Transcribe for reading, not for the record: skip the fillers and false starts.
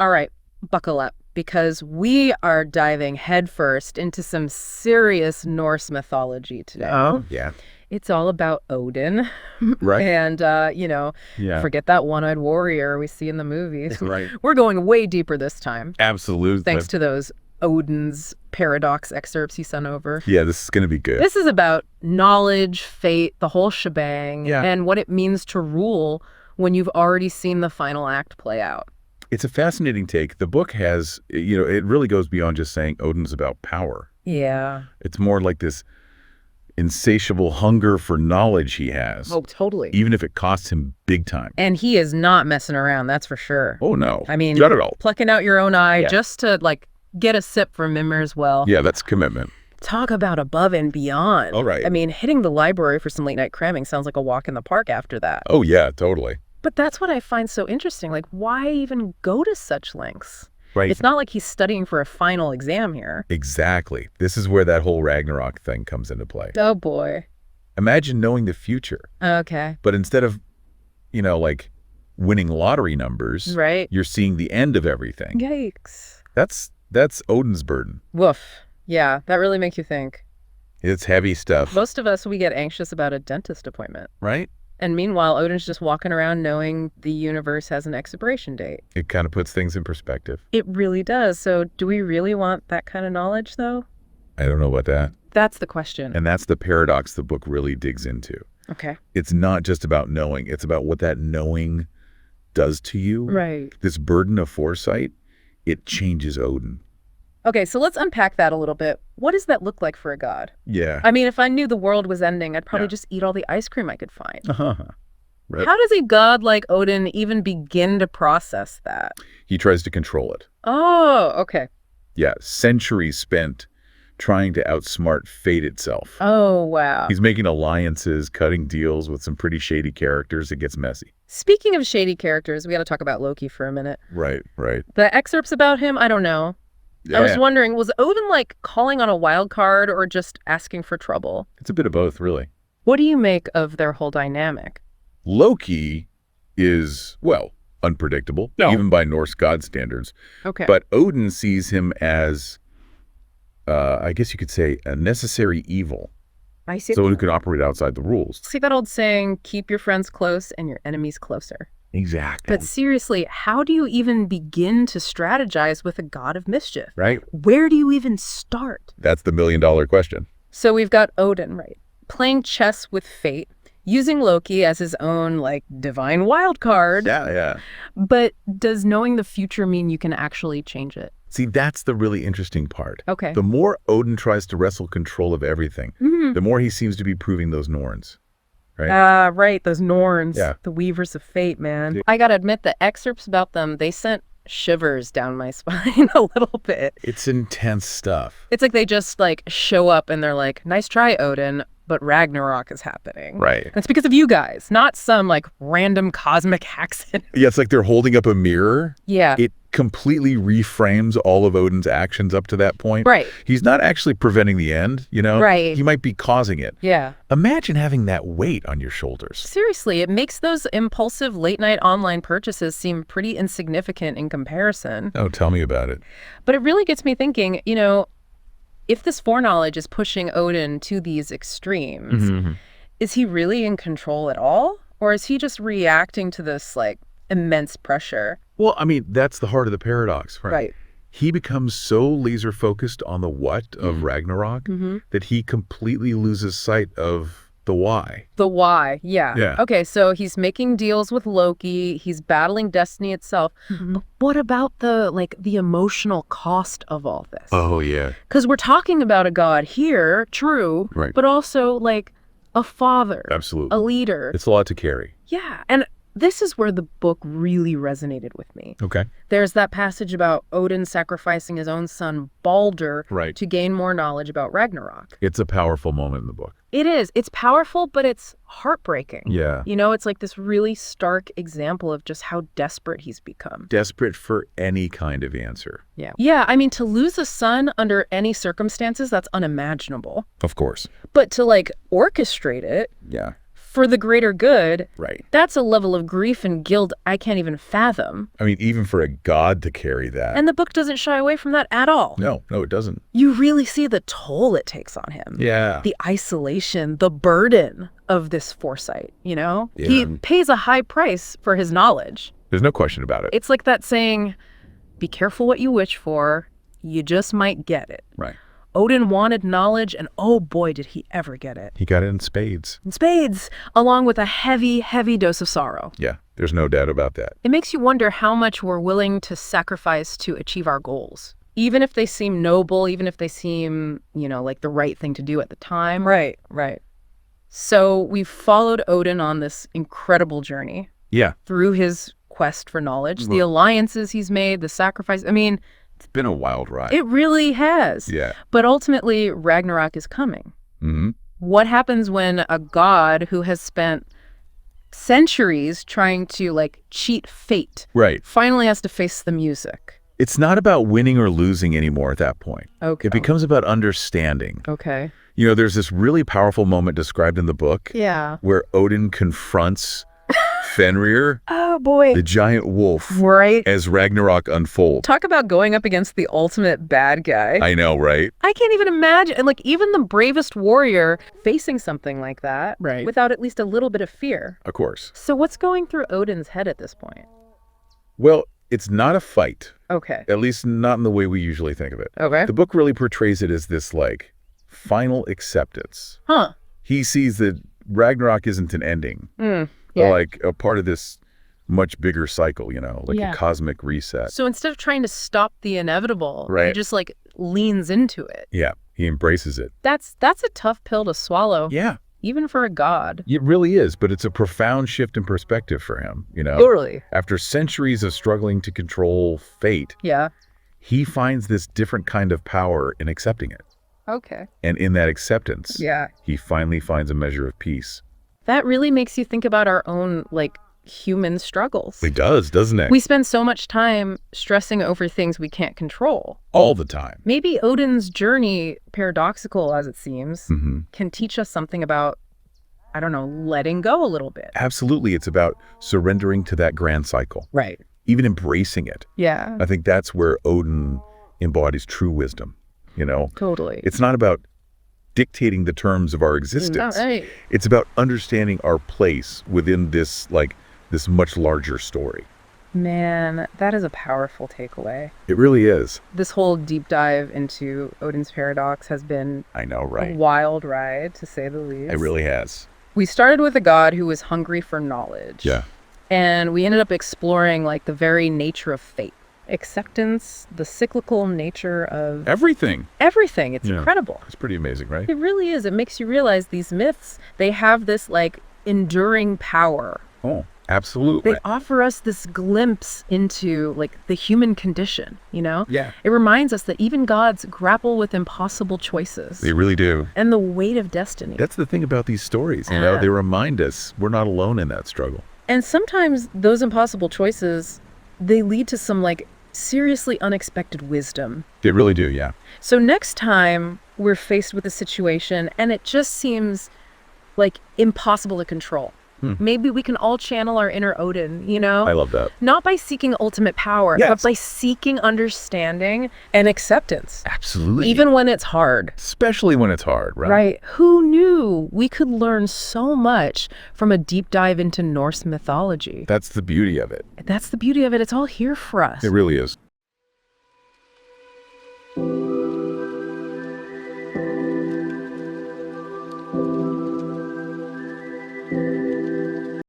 All right, buckle up, because we are diving headfirst into some serious Norse mythology today. Oh, yeah. It's all about Odin. Right. And, Yeah. forget that one-eyed warrior we see in the movies. Right. We're going way deeper this time, Absolutely. thanks to those Odin's paradox excerpts you sent over. Yeah, this is going to be good. This is about knowledge, fate, the whole shebang, Yeah. and what it means to rule when you've already seen the final act play out. It's a fascinating take. The book has, it really goes beyond just saying Odin's about power. Yeah. It's more like this insatiable hunger for knowledge he has. Oh, totally. Even if it costs him big time. And he is not messing around, that's for sure. Oh, no. I mean, not at all. Plucking out your own eye Yeah. just to, get a sip from Mimir as well. Yeah, that's commitment. Talk about above and beyond. All right. I mean, hitting the library for some late night cramming sounds like a walk in the park after that. Oh, yeah, totally. But that's what I find so interesting. Why even go to such lengths? Right. It's not like he's studying for a final exam here. Exactly. This is where that whole Ragnarok thing comes into play. Oh, boy. Imagine knowing the future. Okay. But instead of, winning lottery numbers, Right. you're seeing the end of everything. Yikes. That's Odin's burden. Woof. Yeah, that really makes you think. It's heavy stuff, Most of us, we get anxious about a dentist appointment. right? And meanwhile, Odin's just walking around knowing the universe has an expiration date. It kind of puts things in perspective. It really does. So do we really want that kind of knowledge, though? I don't know about that. That's the question. And that's the paradox the book really digs into. Okay. It's not just about knowing. It's about what that knowing does to you. Right. This burden of foresight, it changes Odin. Okay, so let's unpack that a little bit. What does that look like for a god? Yeah. I mean, if I knew the world was ending, I'd probably Yeah. just eat all the ice cream I could find. Uh-huh. Right. How does a god like Odin even begin to process that? He tries to control it. Oh, okay. Yeah. Centuries spent trying to outsmart fate itself. Oh, wow. He's making alliances, cutting deals with some pretty shady characters. It gets messy. Speaking of shady characters, we got to talk about Loki for a minute. Right, right. The excerpts about him, I don't know. Yeah, I was wondering, was Odin calling on a wild card or just asking for trouble? it's a bit of both, really. What do you make of their whole dynamic? Loki is, well, unpredictable, even by Norse god standards. Okay. But Odin sees him as, I guess you could say, a necessary evil. I see. Someone who can operate outside the rules. See that old saying, keep your friends close and your enemies closer. Exactly. But seriously, how do you even begin to strategize with a god of mischief? Right? Where do you even start? That's the million-dollar question. So we've got Odin, right? Playing chess with fate, using Loki as his own, divine wild card. Yeah. But does knowing the future mean you can actually change it? See, that's the really interesting part. Okay. The more Odin tries to wrestle control of everything, the more he seems to be proving those Norns. Right? Right, those Norns, Yeah. the weavers of fate, man. Yeah. I gotta admit, the excerpts about them, they sent shivers down my spine a little bit. It's intense stuff. It's like they just show up and they're like, nice try, Odin, but Ragnarok is happening. Right. And it's because of you guys, not some random cosmic accident. Yeah, it's like they're holding up a mirror. Yeah. It completely reframes all of Odin's actions up to that point. Right. He's not actually preventing the end, Right. He might be causing it. Yeah. Imagine having that weight on your shoulders. Seriously, it makes those impulsive late-night online purchases seem pretty insignificant in comparison. Oh, tell me about it. But it really gets me thinking, if this foreknowledge is pushing Odin to these extremes, is he really in control at all? Or is he just reacting to this, immense pressure? Well, I mean, that's the heart of the paradox, right? Right. He becomes so laser focused on the what of Ragnarok that he completely loses sight of the why. The why, yeah. Yeah. Okay, so he's making deals with Loki. He's battling destiny itself. But what about the emotional cost of all this? Oh, yeah. Because we're talking about a god here, true, Right. but also a father, Absolutely. a leader. It's a lot to carry. Yeah, and this is where the book really resonated with me. Okay. There's that passage about Odin sacrificing his own son Balder Right. to gain more knowledge about Ragnarok. It's a powerful moment in the book. It is. It's powerful, but it's heartbreaking. Yeah. It's this really stark example of just how desperate he's become. Desperate for any kind of answer. Yeah. Yeah, I mean, to lose a son under any circumstances, that's unimaginable. Of course. But to orchestrate it, Yeah. for the greater good. Right. That's a level of grief and guilt I can't even fathom. I mean, even for a god to carry that. And the book doesn't shy away from that at all. No, it doesn't. You really see the toll it takes on him. Yeah. The isolation, the burden of this foresight, you know? Yeah. He pays a high price for his knowledge. There's no question about it. It's like that saying, be careful what you wish for, you just might get it. Right. Odin wanted knowledge, and oh boy, did he ever get it. He got it in spades. In spades, along with a heavy, heavy dose of sorrow. Yeah, there's no doubt about that. It makes you wonder how much we're willing to sacrifice to achieve our goals. Even if they seem noble, even if they seem, like the right thing to do at the time. Right. So we've followed Odin on this incredible journey. Yeah. Through his quest for knowledge, the alliances he's made, the sacrifice. I mean, it's been a wild ride. It really has. Yeah. But ultimately, Ragnarok is coming. Mm-hmm. What happens when a god who has spent centuries trying to, cheat fate finally has to face the music? It's not about winning or losing anymore at that point. Okay. It becomes about understanding. Okay. There's this really powerful moment described in the book where Odin confronts Fenrir, oh boy, the giant wolf, as Ragnarok unfolds. Talk about going up against the ultimate bad guy. I know, right? I can't even imagine, and even the bravest warrior facing something like that without at least a little bit of fear. Of course. So what's going through Odin's head at this point? Well, it's not a fight. Okay. At least not in the way we usually think of it. Okay. The book really portrays it as this, final acceptance. Huh. He sees that Ragnarok isn't an ending. A part of this much bigger cycle, a cosmic reset. So instead of trying to stop the inevitable, he just leans into it. Yeah, he embraces it. That's a tough pill to swallow. Yeah. Even for a god. It really is, but it's a profound shift in perspective for him, Totally. After centuries of struggling to control fate, he finds this different kind of power in accepting it. Okay. And in that acceptance, he finally finds a measure of peace. That really makes you think about our own, human struggles. It does, doesn't it? We spend so much time stressing over things we can't control. All the time. Maybe Odin's journey, paradoxical as it seems, can teach us something about, letting go a little bit. Absolutely. It's about surrendering to that grand cycle. Right. Even embracing it. Yeah. I think that's where Odin embodies true wisdom, Totally. It's not about dictating the terms of our existence. Right. It's about understanding our place within this, this much larger story. Man, that is a powerful takeaway. It really is. This whole deep dive into Odin's paradox has been a wild ride, to say the least. It really has. We started with a god who was hungry for knowledge. Yeah. And we ended up exploring the very nature of fate. Acceptance, the cyclical nature of everything. It's incredible. It's pretty amazing, right? It really is. It makes you realize these myths, they have this enduring power. Oh, absolutely. They offer us this glimpse into the human condition, Yeah. It reminds us that even gods grapple with impossible choices. They really do. And the weight of destiny. That's the thing about these stories, they remind us we're not alone in that struggle. And sometimes those impossible choices, they lead to some seriously unexpected wisdom. They really do, yeah. So next time we're faced with a situation and it just seems impossible to control, maybe we can all channel our inner Odin, I love that. Not by seeking ultimate power, but by seeking understanding and acceptance. Absolutely. Even when it's hard. Especially when it's hard, right? Right. Who knew we could learn so much from a deep dive into Norse mythology? That's the beauty of it. That's the beauty of it. It's all here for us. It really is.